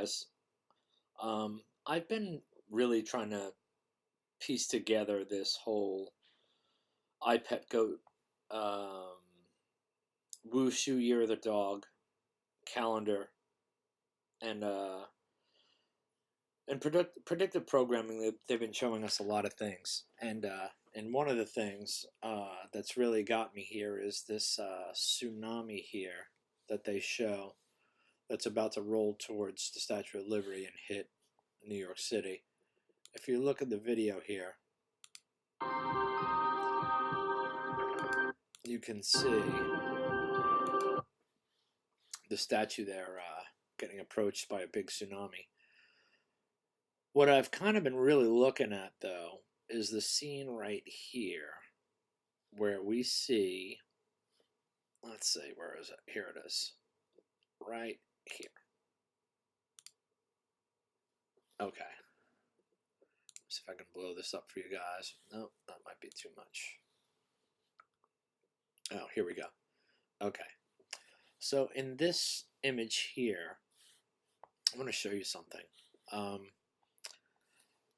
guys. I've been really trying to piece together this whole iPet Goat, Wushu Year of the Dog calendar, and predictive programming. They've been showing us a lot of things, and one of the things that's really got me here is this tsunami here that they show that's about to roll towards the Statue of Liberty and hit New York City. If you look at the video here, you can see the statue there getting approached by a big tsunami. What I've kind of been really looking at, though, is the scene right here where we see, let's see, where is it? Here it is. Right here. Okay. See if I can blow this up for you guys. No, that might be too much. Oh, here we go. Okay. So in this image here, I'm going to show you something.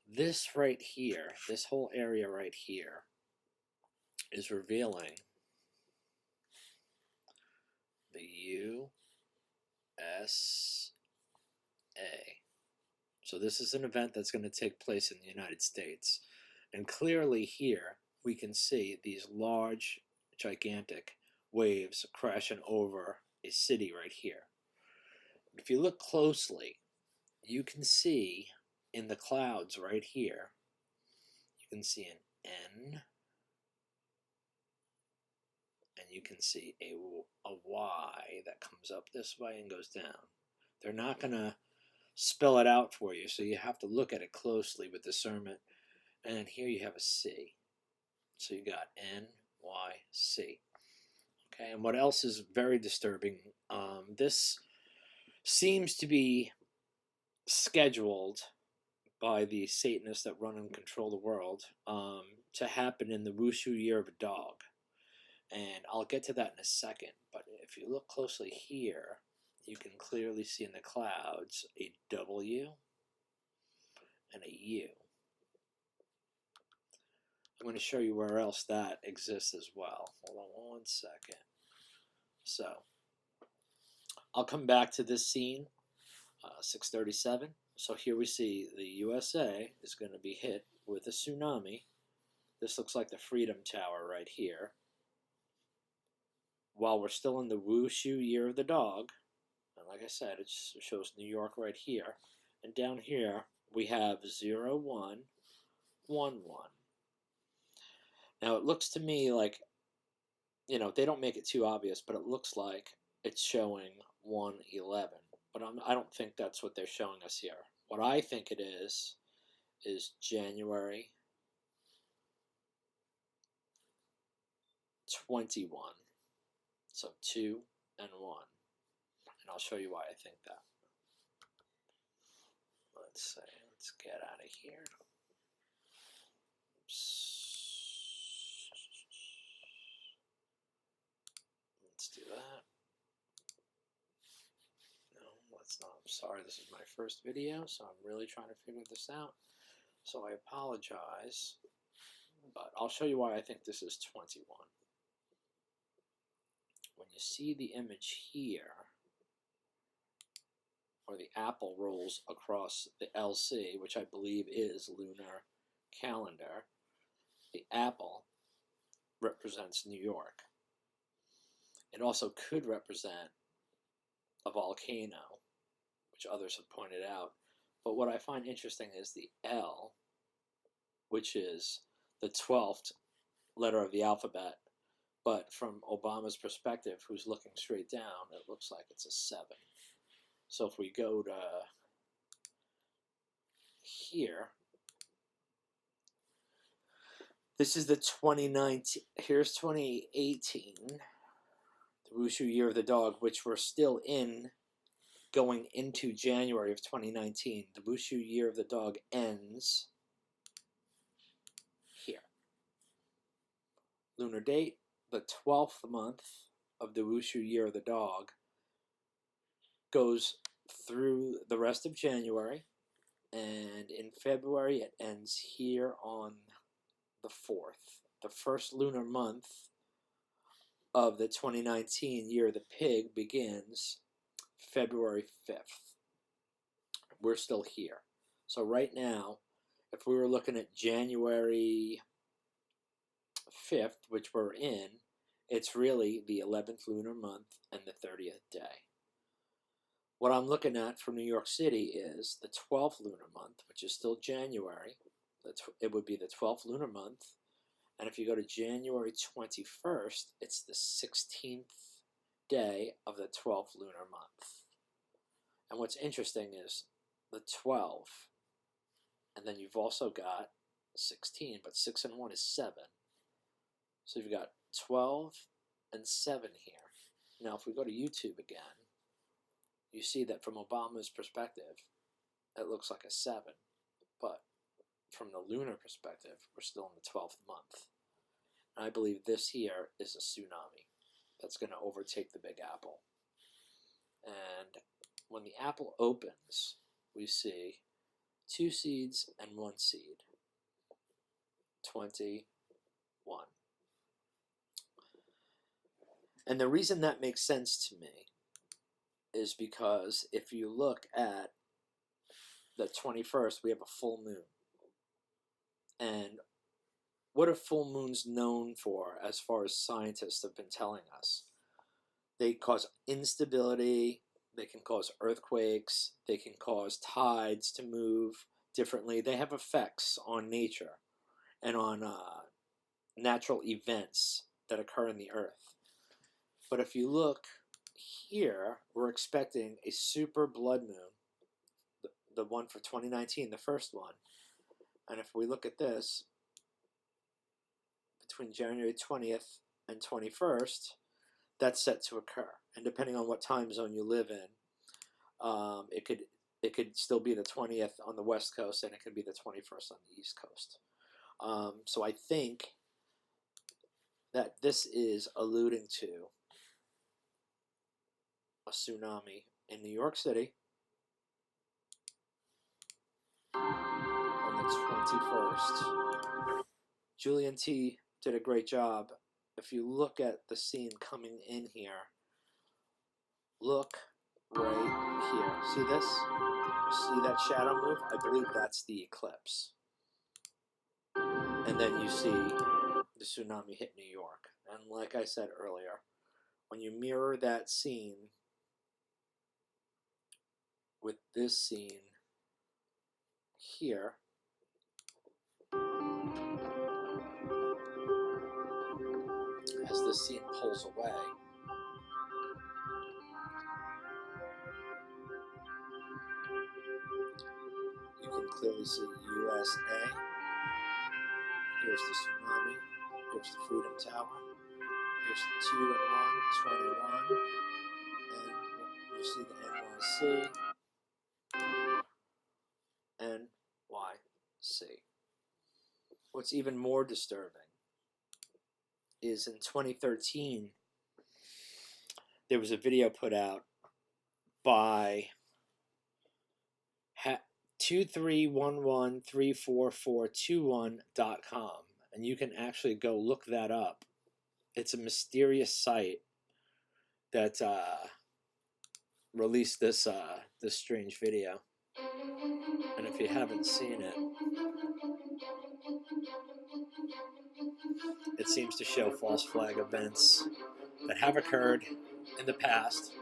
This right here, this whole area right here, is revealing the USA. So this is an event that's going to take place in the United States. And clearly here, we can see these large, gigantic waves crashing over a city right here. If you look closely, you can see in the clouds right here, you can see an N, and you can see a Y that comes up this way and goes down. They're not going to spell it out for you, so you have to look at it closely with discernment. And then here you have a C. So you got N, Y, C. Okay, and what else is very disturbing? This seems to be scheduled by the Satanists that run and control the world to happen in the Wushu Year of a Dog. And I'll get to that in a second, but if you look closely here, you can clearly see in the clouds a W and a U. I'm going to show you where else that exists as well. Hold on one second. So, I'll come back to this scene, 637. So here we see the USA is going to be hit with a tsunami. This looks like the Freedom Tower right here. While we're still in the Wushu Year of the Dog, and like I said, it shows New York right here. And down here, we have 0111. Now, it looks to me like, you know, they don't make it too obvious, but it looks like it's showing 111. But I don't think that's what they're showing us here. What I think it is January 21. So 2 and 1. And I'll show you why I think that. Let's see. Let's get out of here. Let's do that. No, let's not. I'm sorry, this is my first video, so I'm really trying to figure this out. So I apologize, but I'll show you why I think this is 21. When you see the image here, where the apple rolls across the LC, which I believe is lunar calendar, the apple represents New York. It also could represent a volcano, which others have pointed out. But what I find interesting is the L, which is the 12th letter of the alphabet. But from Obama's perspective, who's looking straight down, it looks like it's a 7. So if we go to here, this is the 2019, here's 2018, the Wushu Year of the Dog, which we're still in going into January of 2019. The Wushu Year of the Dog ends here. Lunar date, the 12th month of the Wushu Year of the Dog, goes through the rest of January, and in February it ends here on the 4th. The first lunar month of the 2019 year of the pig begins February 5th. We're still here. So right now, if we were looking at January 5th, which we're in, it's really the 11th lunar month and the 30th day. What I'm looking at for New York City is the 12th lunar month, which is still January. It would be the 12th lunar month. And if you go to January 21st, it's the 16th day of the 12th lunar month. And what's interesting is the 12, and then you've also got 16, but 6 and 1 is 7. So you've got 12 and 7 here. Now, if we go to YouTube again, you see that from Obama's perspective, it looks like a 7. But from the lunar perspective, we're still in the 12th month. And I believe this here is a tsunami that's going to overtake the Big Apple. And when the apple opens, we see 2 seeds and 1 seed. 21. And the reason that makes sense to me is because if you look at the 21st, we have a full moon. And what are full moons known for as far as scientists have been telling us? They cause instability, they can cause earthquakes, they can cause tides to move differently. They have effects on nature and on natural events that occur in the earth. But if you look here, we're expecting a super blood moon, the one for 2019, the first one. And if we look at this, between January 20th and 21st, that's set to occur. And depending on what time zone you live in, it could still be the 20th on the West Coast, and it could be the 21st on the East Coast. So I think that this is alluding to a tsunami in New York City on the 21st. Julian T. did a great job. If you look at the scene coming in here, look right here. See this? See that shadow move? I believe that's the eclipse. And then you see the tsunami hit New York. And like I said earlier, when you mirror that scene with this scene here, as this scene pulls away, you can clearly see USA. Here's the tsunami. Here's the Freedom Tower. Here's the 2 and 1, 21. And you see the NYC. NYC. What's even more disturbing is in 2013, there was a video put out by 2311344421.com, and you can actually go look that up. It's a mysterious site that released this this strange video. And if you haven't seen it, it seems to show false flag events that have occurred in the past.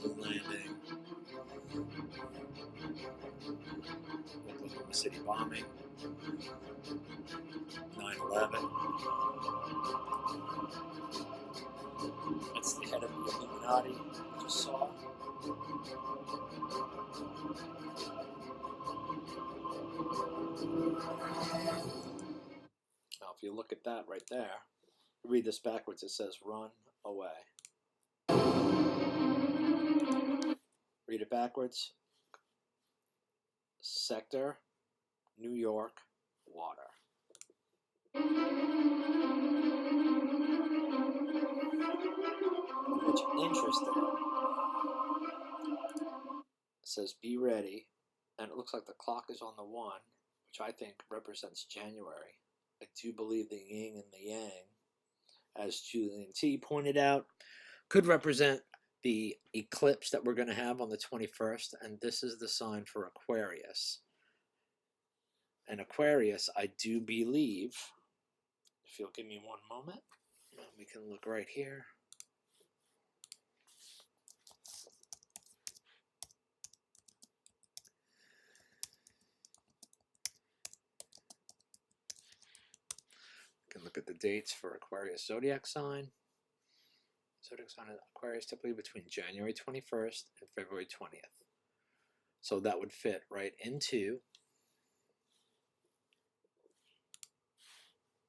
Moon landing, Oklahoma City bombing, 9/11. That's the head of the Illuminati we just saw. Now, if you look at that right there, read this backwards, it says run away. Read it backwards, sector, New York, water. What's interesting, it says be ready, and it looks like the clock is on the 1, which I think represents January. I do believe the yin and the yang, as Julian T pointed out, could represent the eclipse that we're going to have on the 21st, and this is the sign for Aquarius. And Aquarius, I do believe, if you'll give me one moment, we can look right here. We can look at the dates for Aquarius zodiac sign. Zodiac sign of Aquarius typically between January 21st and February 20th. So that would fit right into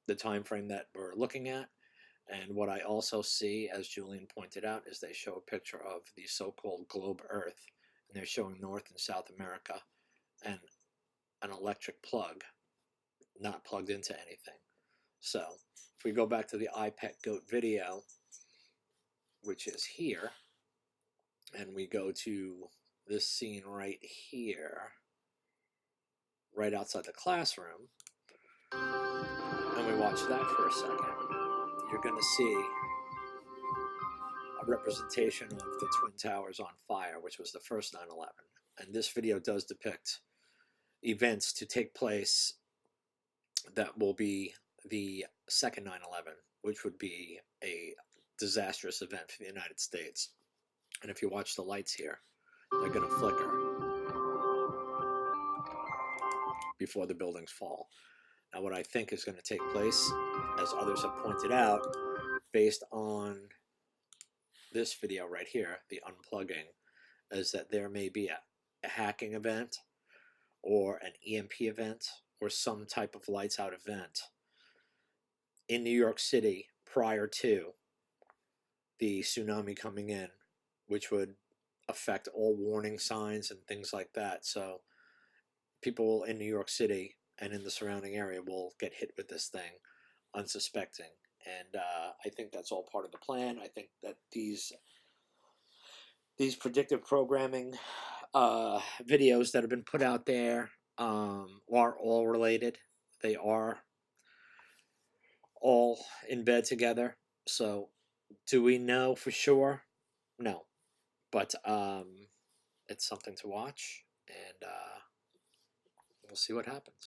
the time frame that we're looking at. And what I also see, as Julian pointed out, is they show a picture of the so-called globe Earth, and they're showing North and South America and an electric plug not plugged into anything. So if we go back to the iPet Goat video, which is here, and we go to this scene right here, right outside the classroom, and we watch that for a second, you're going to see a representation of the Twin Towers on fire, which was the first 9/11. And this video does depict events to take place that will be the second 9/11, which would be a disastrous event for the United States. And if you watch the lights here, they're going to flicker before the buildings fall. Now, what I think is going to take place, as others have pointed out, based on this video right here, the unplugging, is that there may be a hacking event or an EMP event or some type of lights out event in New York City prior to the tsunami coming in, which would affect all warning signs and things like that. So people in New York City and in the surrounding area will get hit with this thing unsuspecting. And I think that's all part of the plan. I think that these predictive programming videos that have been put out there are all related. They are all in bed together. So do we know for sure? No. But it's something to watch, and we'll see what happens.